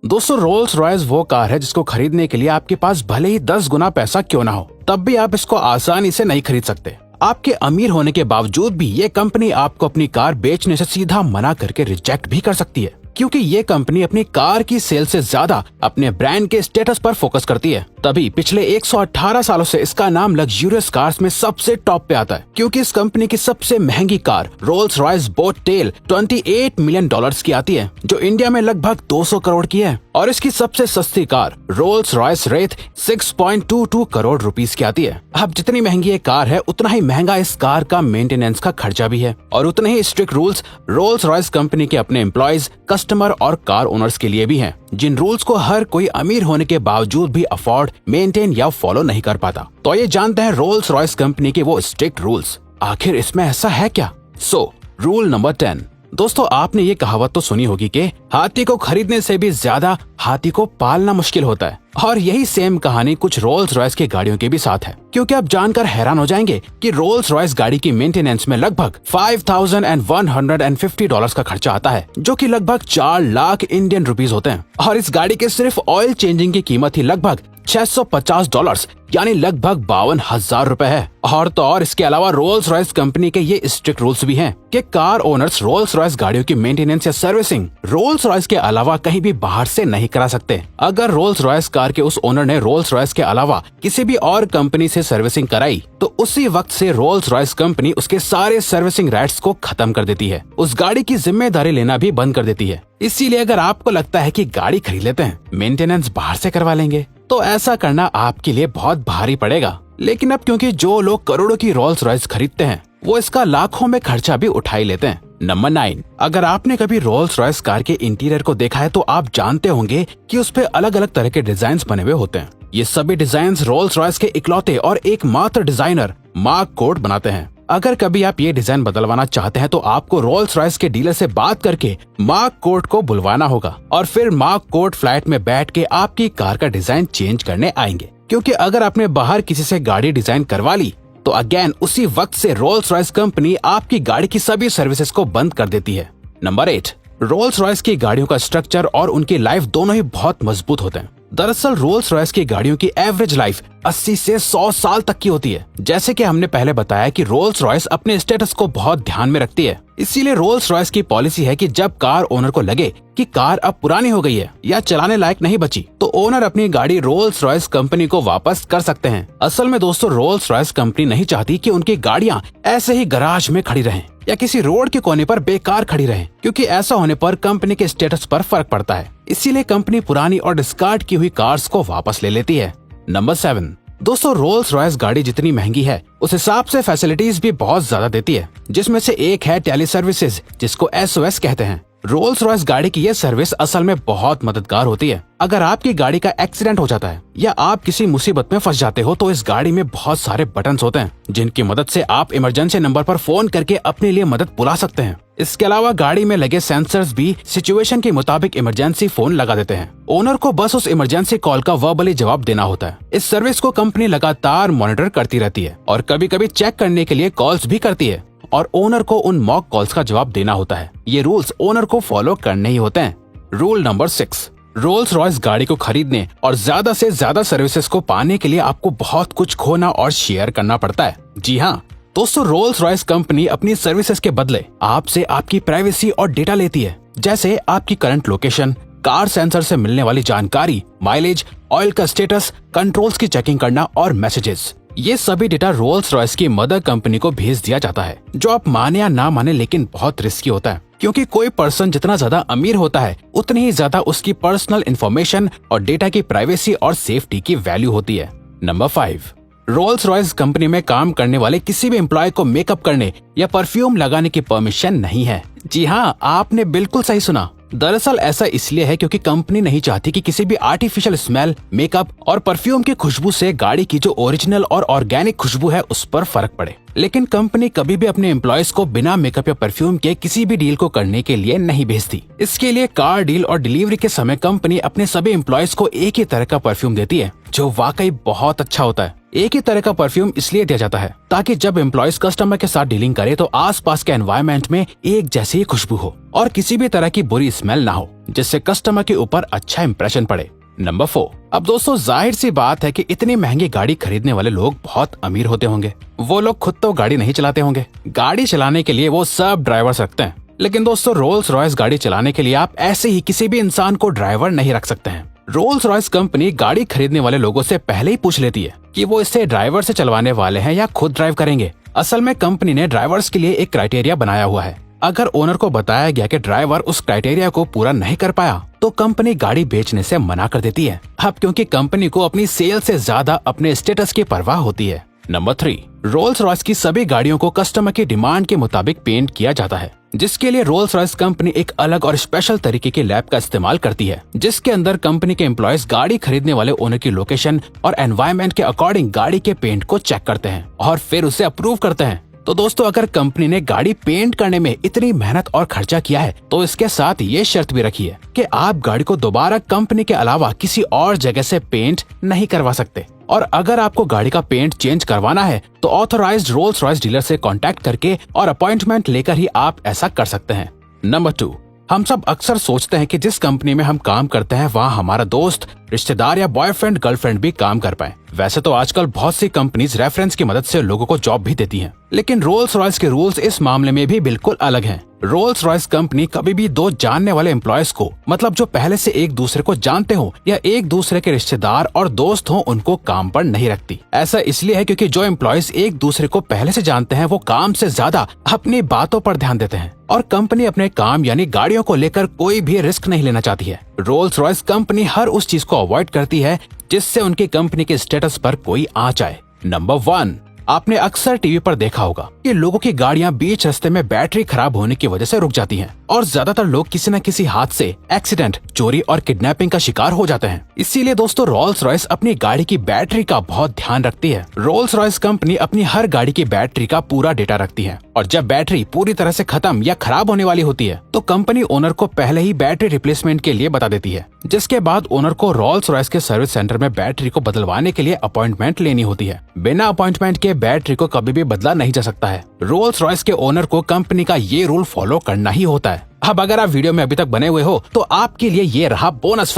दोस्तों, Rolls Royce वो car है जिसको खरीदने के लिए आपके पास भले ही 10 गुना पैसा क्यों ना हो, तब भी आप इसको आसानी से नहीं खरीद सकते। आपके अमीर होने के बावजूद भी ये कंपनी आपको अपनी कार बेचने से सीधा मना करके रिजेक्ट भी कर सकती है, क्योंकि ये कंपनी अपनी कार की सेल से ज्यादा अपने ब्रांड के स्टेटस पर फोकस करती है। तभी पिछले 118 सालों से इसका नाम लग्जूरियस कार्स में सबसे टॉप पे आता है, क्योंकि इस कंपनी की सबसे महंगी car Rolls Royce boat tail 28 million dollars की आती है, जो इंडिया में लगभग 200 करोड़ की है। और इसकी सबसे सस्ती car Rolls Royce Wraith 6.22 crore rupees की आती है। अब जितनी महंगी ये कार है, उतना ही महंगा इस कार का मेंटेनेंस का खर्चा भी है, और उतने ही strict rules Rolls Royce company के अपने एम्प्लॉयज, कस्टमर और कार ओनर्स के लिए भी हैं, जिन रूल्स को हर कोई अमीर होने के बावजूद भी अफोर्ड, मेंटेन या फॉलो नहीं कर पाता। तो ये जानते हैं रोल्स रॉयस कंपनी के वो स्ट्रिक्ट रूल्स। आखिर इसमें ऐसा है क्या? Rule number 10। दोस्तों, आपने ये कहावत तो सुनी होगी कि हाथी को खरीदने से भी ज्यादा हाथी को पालना मुश्किल होता है, और यही सेम कहानी कुछ रोल्स रॉयस की गाड़ियों के भी साथ है, क्योंकि आप जानकर हैरान हो जाएंगे कि रोल्स रॉयस गाड़ी की मेंटेनेंस में लगभग $5,150 का खर्चा आता है, जो कि लगभग 4 लाख इंडियन रुपीस होते हैं। और इस गाड़ी के सिर्फ ऑयल चेंजिंग की कीमत ही लगभग $650 यानी लगभग 52,000 रुपए है। और तो और इसके अलावा रोल्स रॉयस कंपनी के ये स्ट्रिक्ट रूल्स भी हैं कि कार ओनर्स रोल्स रॉयस गाड़ियों की मेंटेनेंस या सर्विसिंग रोल्स रॉयस के अलावा कहीं भी बाहर से नहीं करा सकते। अगर रोल्स रॉयस कार के उस ओनर ने रोल्स रॉयस के अलावा किसी भी और कंपनी से सर्विसिंग कराई, तो उसी वक्त से रोल्स रॉयस कंपनी उसके सारे सर्विसिंग राइट्स को खत्म कर देती है, उस गाड़ी की जिम्मेदारी लेना भी बंद कर देती है। इसीलिए अगर आपको लगता है कि गाड़ी खरीद लेते हैं, मेंटेनेंस बाहर से करवा लेंगे, तो ऐसा करना आपके लिए बहुत भारी पड़ेगा। लेकिन अब क्योंकि जो लोग करोड़ों की रोल्स रॉयस खरीदते हैं, वो इसका लाखों में खर्चा भी उठा ही लेते हैं। नंबर 9। अगर आपने कभी रोल्स रॉयस कार के इंटीरियर को देखा है, तो आप जानते होंगे कि उस पे अलग अलग तरह के डिजाइन बने हुए होते हैं। ये सभी डिजाइन रोल्स रॉयस के इकलौते और एकमात्र डिजाइनर मार्क कोर्ट बनाते हैं। अगर कभी आप ये डिजाइन बदलवाना चाहते हैं, तो आपको रोल्स रॉयस के डीलर से बात करके मार्क कोर्ट को बुलवाना होगा, और फिर मार्क कोर्ट फ्लैट में बैठ के आपकी कार का डिजाइन चेंज करने आएंगे। क्योंकि अगर आपने बाहर किसी से गाड़ी डिजाइन करवा ली, तो अगेन उसी वक्त से रोल्स रॉयस कंपनी आपकी गाड़ी की सभी सर्विसेज को बंद कर देती है। नंबर 8। रोल्स रॉयस की गाड़ियों का स्ट्रक्चर और उनकी लाइफ दोनों ही बहुत मजबूत होते हैं। दरअसल रोल्स रॉयस की गाड़ियों की एवरेज लाइफ 80 से 100 साल तक की होती है। जैसे कि हमने पहले बताया कि रोल्स रॉयस अपने स्टेटस को बहुत ध्यान में रखती है, इसीलिए रोल्स रॉयस की पॉलिसी है कि जब कार ओनर को लगे कि कार अब पुरानी हो गई है या चलाने लायक नहीं बची, तो ओनर अपनी गाड़ी रोल्स रॉयस कंपनी को वापस कर सकते हैं। असल में दोस्तों, रोल्स रॉयस कंपनी नहीं चाहती कि उनकी गाड़ियां ऐसे ही गराज में खड़ी रहें या किसी रोड के कोने पर बेकार खड़ी रहें, क्योंकि ऐसा होने पर कंपनी के स्टेटस पर फर्क पड़ता है। इसीलिए कंपनी पुरानी और डिस्कार्ड की हुई कार्स को वापस ले लेती है। नंबर 7। दोस्तों, रोल्स रॉयस गाड़ी जितनी महंगी है, उस हिसाब से फैसिलिटीज भी बहुत ज्यादा देती है, जिसमें से एक है टेली सर्विसेज, जिसको SOS कहते हैं। रोल्स रॉयस गाड़ी की ये सर्विस असल में बहुत मददगार होती है। अगर आपकी गाड़ी का एक्सीडेंट हो जाता है या आप किसी मुसीबत में फंस जाते हो, तो इस गाड़ी में बहुत सारे बटन्स होते हैं, जिनकी मदद से आप इमरजेंसी नंबर पर फोन करके अपने लिए मदद बुला सकते हैं। इसके अलावा गाड़ी में लगे सेंसर्स भी सिचुएशन के मुताबिक इमरजेंसी फोन लगा देते हैं। ओनर को बस उस इमरजेंसी कॉल का वर्बली जवाब देना होता है। इस सर्विस को कंपनी लगातार मॉनिटर करती रहती है और कभी कभी चेक करने के लिए कॉल्स भी करती है, और ओनर को उन मॉक कॉल्स का जवाब देना होता है। ये रूल्स ओनर को फॉलो करने ही होते हैं। Rule number 6। रोल्स रॉयस गाड़ी को खरीदने और ज्यादा से ज्यादा सर्विसेज को पाने के लिए आपको बहुत कुछ खोना और शेयर करना पड़ता है। जी हाँ दोस्तों, रोल्स रॉयस कंपनी अपनी सर्विसेज के बदले आपसे आपकी प्राइवेसी और डेटा लेती है, जैसे आपकी करंट लोकेशन, कार सेंसर से मिलने वाली जानकारी, माइलेज, ऑयल का स्टेटस, कंट्रोल्स की चेकिंग करना और मैसेजेस। ये सभी डेटा रोल्स रॉयस की मदर कंपनी को भेज दिया जाता है, जो आप माने या ना माने लेकिन बहुत रिस्की होता है, क्योंकि कोई पर्सन जितना ज्यादा अमीर होता है, उतनी ही ज्यादा उसकी पर्सनल इंफॉर्मेशन और डेटा की प्राइवेसी और सेफ्टी की वैल्यू होती है। नंबर 5। रोल्स रॉयस कंपनी में काम करने वाले किसी भी एम्प्लॉय को मेकअप करने या परफ्यूम लगाने की परमिशन नहीं है। जी हाँ, आपने बिल्कुल सही सुना। दरअसल ऐसा इसलिए है क्योंकि कंपनी नहीं चाहती कि किसी भी आर्टिफिशियल स्मेल, मेकअप और परफ्यूम की खुशबू से गाड़ी की जो ओरिजिनल और ऑर्गेनिक खुशबू है उस पर फर्क पड़े। लेकिन कंपनी कभी भी अपने एम्प्लॉयज को बिना मेकअप या परफ्यूम के किसी भी डील को करने के लिए नहीं भेजती। इसके लिए कार डील और डिलीवरी के समय कंपनी अपने सभी एम्प्लॉयज को एक ही तरह का परफ्यूम देती है, जो वाकई बहुत अच्छा होता है। एक ही तरह का परफ्यूम इसलिए दिया जाता है ताकि जब एम्प्लॉयज कस्टमर के साथ डीलिंग करे तो आसपास के एनवायरनमेंट में एक जैसी ही खुशबू हो और किसी भी तरह की बुरी स्मेल ना हो, जिससे कस्टमर के ऊपर अच्छा इंप्रेशन पड़े। नंबर 4। अब दोस्तों जाहिर सी बात है कि इतनी महंगी गाड़ी खरीदने वाले लोग बहुत अमीर होते होंगे। वो लोग खुद तो गाड़ी नहीं चलाते होंगे, गाड़ी चलाने के लिए वो सब ड्राइवर्स रखते हैं। लेकिन दोस्तों रोल्स रॉयस गाड़ी चलाने के लिए आप ऐसे ही किसी भी इंसान को ड्राइवर नहीं रख सकते हैं। रोल्स रॉयस कंपनी गाड़ी खरीदने वाले लोगों से पहले ही पूछ लेती है कि वो इसे ड्राइवर से चलवाने वाले हैं या खुद ड्राइव करेंगे। असल में कंपनी ने ड्राइवर्स के लिए एक क्राइटेरिया बनाया हुआ है। अगर ओनर को बताया गया कि ड्राइवर उस क्राइटेरिया को पूरा नहीं कर पाया तो कंपनी गाड़ी बेचने से मना कर देती है। अब क्योंकि कंपनी को अपनी सेल से ज्यादा अपने स्टेटस की परवाह होती है। नंबर 3। रोल्स रॉयस की सभी गाड़ियों को कस्टमर की डिमांड के मुताबिक पेंट किया जाता है, जिसके लिए रोल्स रॉयस कंपनी एक अलग और स्पेशल तरीके के लैब का इस्तेमाल करती है, जिसके अंदर कंपनी के एम्प्लॉयज गाड़ी खरीदने वाले ओनर की लोकेशन और एनवायरनमेंट के अकॉर्डिंग गाड़ी के पेंट को चेक करते हैं और फिर उसे अप्रूव करते हैं। तो दोस्तों अगर कंपनी ने गाड़ी पेंट करने में इतनी मेहनत और खर्चा किया है तो इसके साथ ये शर्त भी रखी है कि आप गाड़ी को दोबारा कंपनी के अलावा किसी और जगह से पेंट नहीं करवा सकते। और अगर आपको गाड़ी का पेंट चेंज करवाना है तो ऑथराइज्ड रोल्स रॉयस डीलर से कांटेक्ट करके और अपॉइंटमेंट लेकर ही आप ऐसा कर सकते हैं। नंबर 2। हम सब अक्सर सोचते हैं कि जिस कंपनी में हम काम करते हैं वहाँ हमारा दोस्त, रिश्तेदार या बॉयफ्रेंड गर्लफ्रेंड भी काम कर पाए। वैसे तो आजकल बहुत सी कंपनीज रेफरेंस की मदद से लोगों को जॉब भी देती हैं, लेकिन रोल्स रॉयस के रूल्स इस मामले में भी बिल्कुल अलग हैं। रोल्स रॉयस कंपनी कभी भी दो जानने वाले एम्प्लॉयज को, मतलब जो पहले से एक दूसरे को जानते हो या एक दूसरे के रिश्तेदार और दोस्त हो, उनको काम पर नहीं रखती। ऐसा इसलिए है क्योंकि जो एम्प्लॉयज एक दूसरे को पहले से जानते हैं वो काम से ज्यादा अपनी बातों पर ध्यान देते हैं और कंपनी अपने काम यानी गाड़ियों को लेकर कोई भी रिस्क नहीं लेना चाहती है। रोल्स रॉयस कंपनी हर उस चीज को अवॉइड करती है जिससे उनकी कंपनी के स्टेटस पर कोई आंच आए। नंबर 1। आपने अक्सर टीवी पर देखा होगा कि लोगों की गाड़ियां बीच रास्ते में बैटरी खराब होने की वजह से रुक जाती हैं और ज्यादातर लोग किसी न किसी हादसे, एक्सीडेंट, चोरी और किडनैपिंग का शिकार हो जाते हैं। इसीलिए दोस्तों रोल्स रॉयस अपनी गाड़ी की बैटरी का बहुत ध्यान रखती है। रोल्स रॉयस कंपनी अपनी हर गाड़ी की बैटरी का पूरा डेटा रखती है और जब बैटरी पूरी तरह से खत्म या खराब होने वाली होती है तो कंपनी ओनर को पहले ही बैटरी रिप्लेसमेंट के लिए बता देती है, जिसके बाद ओनर को रोल्स रॉयस के सर्विस सेंटर में बैटरी को बदलवाने के लिए अपॉइंटमेंट लेनी होती है। बिना अपॉइंटमेंट के बैटरी को कभी भी बदला नहीं जा सकता है। रोल्स रॉयस के ओनर को कंपनी का ये रूल फॉलो करना ही होता है। अब अगर आप वीडियो में अभी तक बने हुए हो तो आपके लिए ये रहा बोनस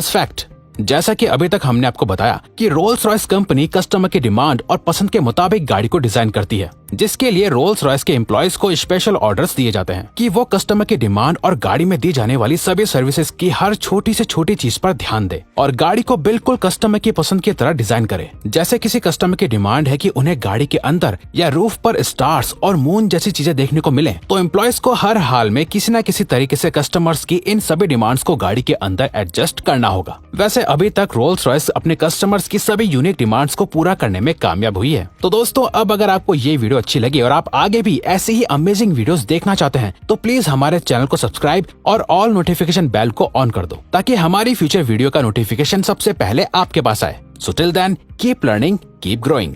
फैक्ट। जैसा कि अभी तक हमने आपको बताया कि रोल्स रॉयस कंपनी कस्टमर की डिमांड और पसंद के मुताबिक गाड़ी को डिजाइन करती है, जिसके लिए रोल्स रॉयस के एम्प्लॉयज को स्पेशल ऑर्डर्स दिए जाते हैं कि वो कस्टमर की डिमांड और गाड़ी में दी जाने वाली सभी सर्विसेज की हर छोटी से छोटी चीज पर ध्यान दे और गाड़ी को बिल्कुल कस्टमर की पसंद की तरह डिजाइन करे। जैसे किसी कस्टमर की डिमांड है कि उन्हें गाड़ी के अंदर या रूफ पर स्टार्स और मून जैसी चीजें देखने को मिले, तो एम्प्लॉयज को हर हाल में किसी न किसी तरीके से कस्टमर्स की इन सभी डिमांड्स को गाड़ी के अंदर एडजस्ट करना होगा। वैसे अभी तक रोल्स रॉयस अपने कस्टमर्स की सभी यूनिक डिमांड्स को पूरा करने में कामयाब हुई है। तो दोस्तों अब अगर आपको ये वीडियो अच्छी लगी और आप आगे भी ऐसे ही अमेजिंग वीडियोस देखना चाहते हैं तो प्लीज हमारे चैनल को सब्सक्राइब और ऑल नोटिफिकेशन बेल को ऑन कर दो ताकि हमारी फ्यूचर वीडियो का नोटिफिकेशन सबसे पहले आपके पास आए। So till then keep learning, keep growing.